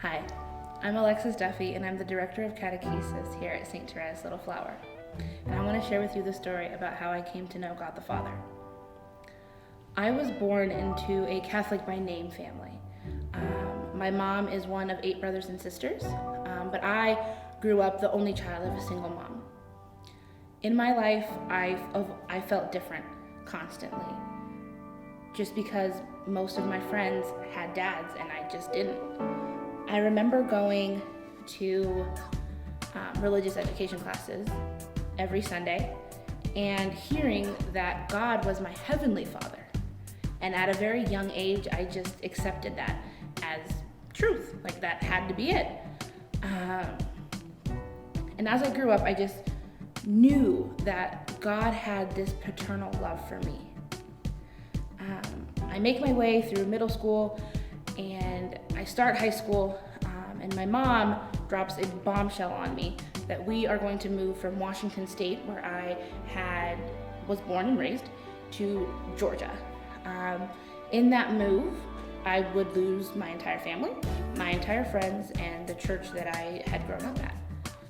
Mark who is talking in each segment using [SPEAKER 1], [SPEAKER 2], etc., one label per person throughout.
[SPEAKER 1] Hi, I'm Alexis Duffy, and I'm the Director of Catechesis here at St. Therese Little Flower. And I want to share with you the story about how I came to know God the Father. I was born into a Catholic by name family. My mom is one of 8 brothers and sisters, but I grew up the only child of a single mom. In my life, I felt different constantly, just because most of my friends had dads and I just didn't. I remember going to religious education classes every Sunday and hearing that God was my heavenly Father. And at a very young age, I just accepted that as truth, like that had to be it. And as I grew up, I just knew that God had this paternal love for me. I make my way through middle school and I start high school, and my mom drops a bombshell on me that we are going to move from Washington State, where I was born and raised, to Georgia. In that move, I would lose my entire family, my entire friends, and the church that I had grown up at.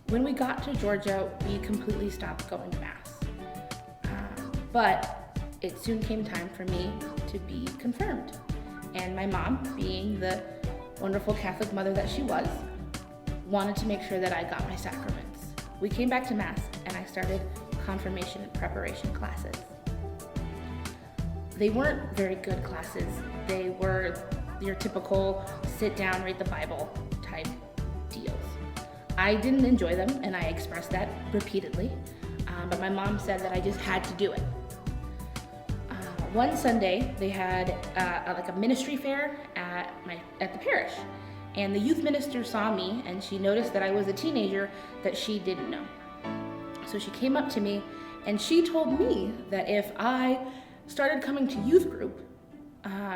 [SPEAKER 1] When we got to Georgia, we completely stopped going to Mass. But it soon came time for me to be confirmed. And my mom, being the wonderful Catholic mother that she was, wanted to make sure that I got my sacraments. We came back to Mass and I started confirmation and preparation classes. They weren't very good classes. They were your typical sit down, read the Bible type deals. I didn't enjoy them, and I expressed that repeatedly, but my mom said that I just had to do it. One Sunday, they had a ministry fair at the parish, and the youth minister saw me, and she noticed that I was a teenager that she didn't know. So she came up to me, and she told me that if I started coming to youth group,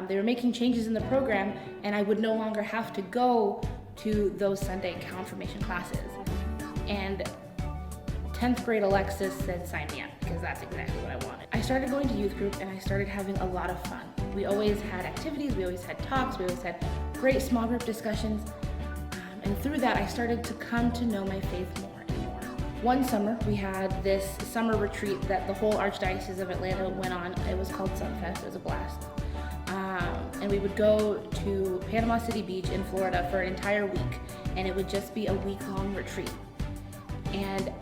[SPEAKER 1] they were making changes in the program, and I would no longer have to go to those Sunday confirmation classes. And 10th grade Alexis said, sign me up, because that's exactly what I wanted. I started going to youth group and I started having a lot of fun. We always had activities, we always had talks, we always had great small group discussions. And through that, I started to come to know my faith more and more. One summer, we had this summer retreat that the whole Archdiocese of Atlanta went on. It was called Sunfest, it was a blast. And we would go to Panama City Beach in Florida for an entire week, and it would just be a week-long retreat. And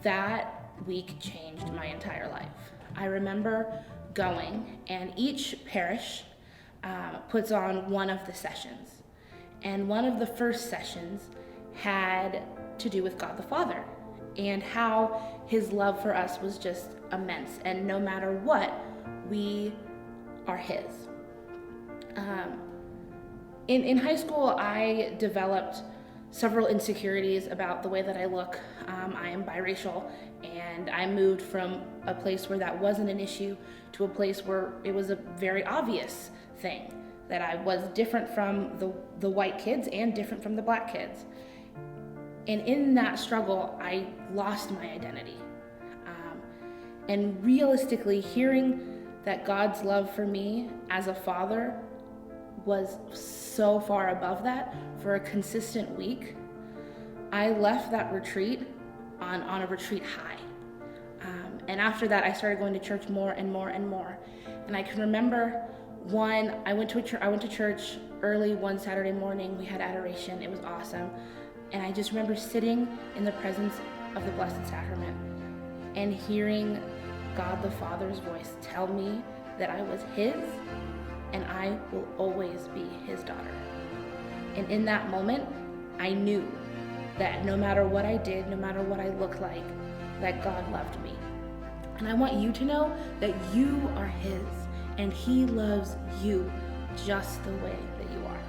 [SPEAKER 1] that week changed my entire life. I remember going, and each parish puts on one of the sessions. And one of the first sessions had to do with God the Father and how his love for us was just immense. And no matter what, we are his. In high school, I developed several insecurities about the way that I look. I am biracial, and I moved from a place where that wasn't an issue to a place where it was a very obvious thing, that I was different from the white kids and different from the black kids. And in that struggle, I lost my identity. And realistically, hearing that God's love for me as a father was so far above that for a consistent week, I left that retreat on a retreat high. And after that, I started going to church more and more and more. And I can remember I went to church early one Saturday morning. We had adoration. It was awesome. And I just remember sitting in the presence of the Blessed Sacrament and hearing God the Father's voice tell me that I was his and I will always be his daughter. And in that moment, I knew that no matter what I did, no matter what I looked like, that God loved me. And I want you to know that you are his, and he loves you just the way that you are.